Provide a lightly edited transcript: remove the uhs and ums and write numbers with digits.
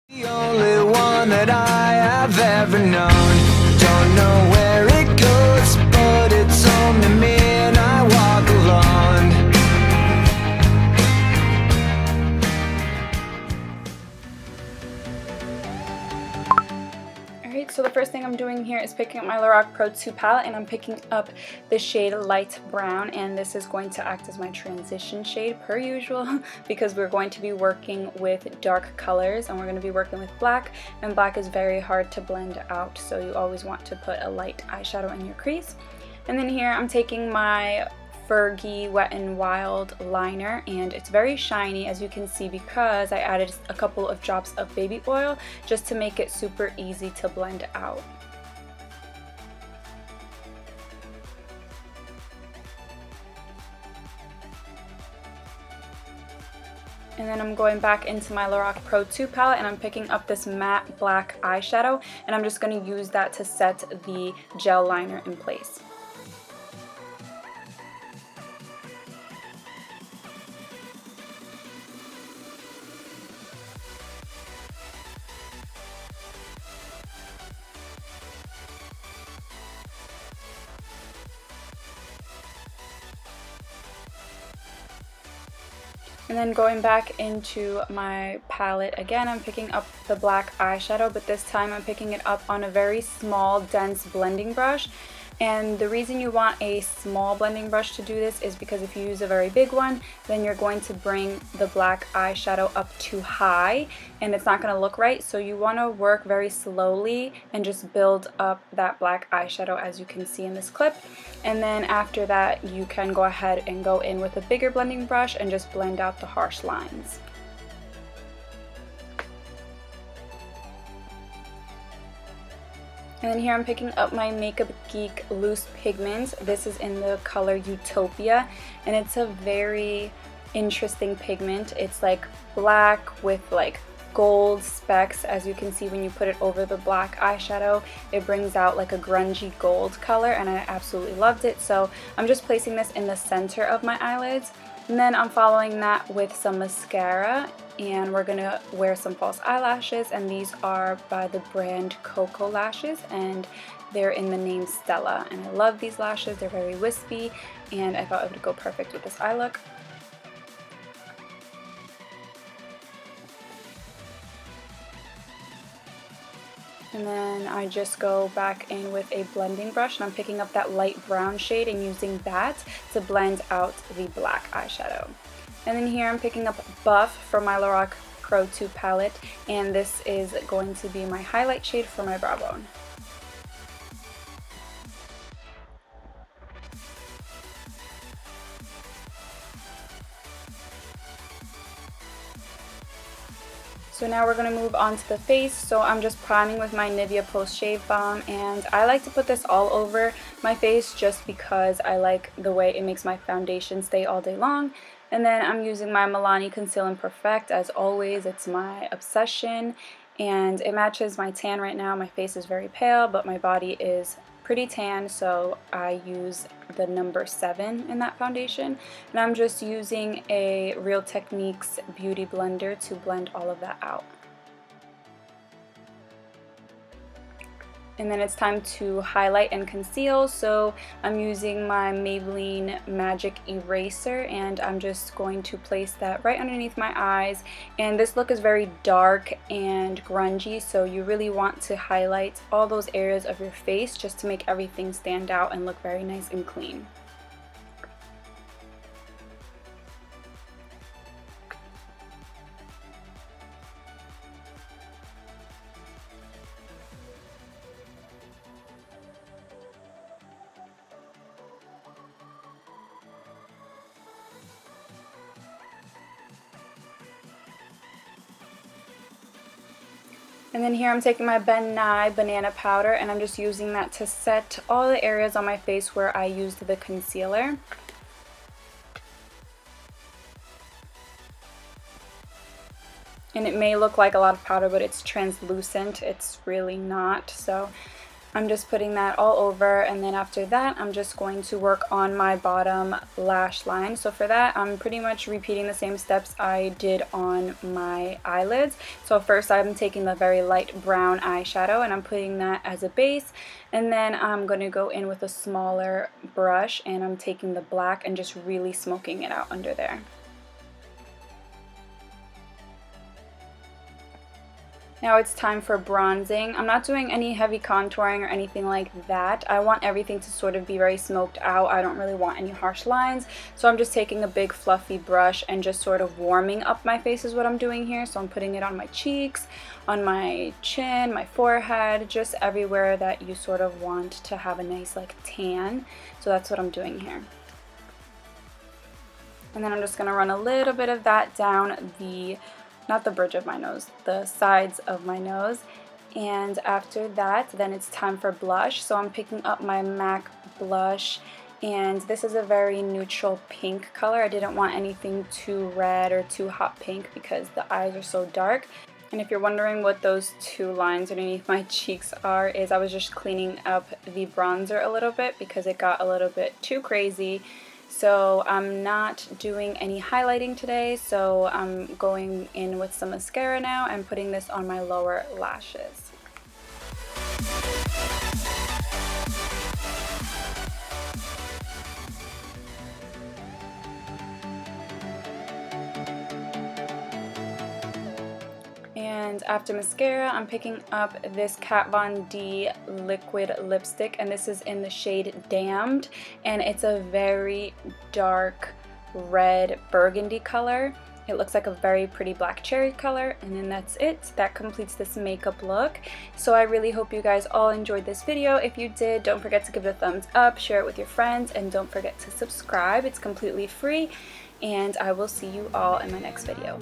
The only one that I have ever known. Don't know where it goes, but it's home to me and I walk alone. Alright, so the first thing I'm doing here is picking up my Lorac Pro 2 palette, and I'm picking up the shade Light Brown, and this is going to act as my transition shade per usual because we're going to be working with dark colors and we're going to be working with black, and black is very hard to blend out, so you always want to put a light eyeshadow in your crease. And then here I'm taking my Fergie Wet n Wild liner, and it's very shiny, as you can see, because I added a couple of drops of baby oil just to make it super easy to blend out. And then I'm going back into my Lorac Pro 2 palette and I'm picking up this matte black eyeshadow, and I'm just going to use that to set the gel liner in place. And then going back into my palette again, I'm picking up the black eyeshadow, but this time I'm picking it up on a very small, dense blending brush. And the reason you want a small blending brush to do this is because if you use a very big one, then you're going to bring the black eyeshadow up too high and it's not going to look right. So you want to work very slowly and just build up that black eyeshadow, as you can see in this clip. And then after that, you can go ahead and go in with a bigger blending brush and just blend out the harsh lines. And then here I'm picking up my Makeup Geek loose pigment. This is in the color Utopia, and it's a very interesting pigment. It's like black with like gold specks, as you can see when you put it over the black eyeshadow. It brings out like a grungy gold color, and I absolutely loved it. So I'm just placing this in the center of my eyelids. And then I'm following that with some mascara, and we're gonna wear some false eyelashes, and these are by the brand Coco Lashes, and they're in the name Stella. And I love these lashes, they're very wispy, and I thought it would go perfect with this eye look. And then I just go back in with a blending brush, and I'm picking up that light brown shade and using that to blend out the black eyeshadow. And then here I'm picking up Buff from my Lorac Pro 2 palette, and this is going to be my highlight shade for my brow bone. So now we're going to move on to the face. So I'm just priming with my Nivea Post Shave Balm, and I like to put this all over my face just because I like the way it makes my foundation stay all day long. And then I'm using my Milani Conceal and Perfect. As always, it's my obsession, and it matches my tan right now. My face is very pale, but my body is pretty tan, so I use the number 7 in that foundation, and I'm just using a Real Techniques beauty blender to blend all of that out. And then it's time to highlight and conceal, so I'm using my Maybelline Magic Eraser, and I'm just going to place that right underneath my eyes. And this look is very dark and grungy, so you really want to highlight all those areas of your face just to make everything stand out and look very nice and clean. And then here I'm taking my Ben Nye banana powder, and I'm just using that to set all the areas on my face where I used the concealer. And it may look like a lot of powder, but it's translucent. It's really not. So I'm just putting that all over, and then after that I'm just going to work on my bottom lash line. So for that I'm pretty much repeating the same steps I did on my eyelids. So first I'm taking the very light brown eyeshadow and I'm putting that as a base, and then I'm going to go in with a smaller brush and I'm taking the black and just really smoking it out under there. Now it's time for bronzing. I'm not doing any heavy contouring or anything like that. I want everything to sort of be very smoked out. I don't really want any harsh lines. So I'm just taking a big fluffy brush and just sort of warming up my face is what I'm doing here. So I'm putting it on my cheeks, on my chin, my forehead, just everywhere that you sort of want to have a nice like tan. So that's what I'm doing here. And then I'm just going to run a little bit of that down not the bridge of my nose, the sides of my nose. And after that, then it's time for blush. So I'm picking up my MAC blush, and this is a very neutral pink color. I didn't want anything too red or too hot pink because the eyes are so dark. And if you're wondering what those two lines underneath my cheeks are, is I was just cleaning up the bronzer a little bit because it got a little bit too crazy. So I'm not doing any highlighting today, so I'm going in with some mascara now and putting this on my lower lashes. And after mascara, I'm picking up this Kat Von D liquid lipstick, and this is in the shade Damned, and it's a very dark red burgundy color. It looks like a very pretty black cherry color, and then that's it. That completes this makeup look. So I really hope you guys all enjoyed this video. If you did, don't forget to give it a thumbs up, share it with your friends, and don't forget to subscribe. It's completely free, and I will see you all in my next video.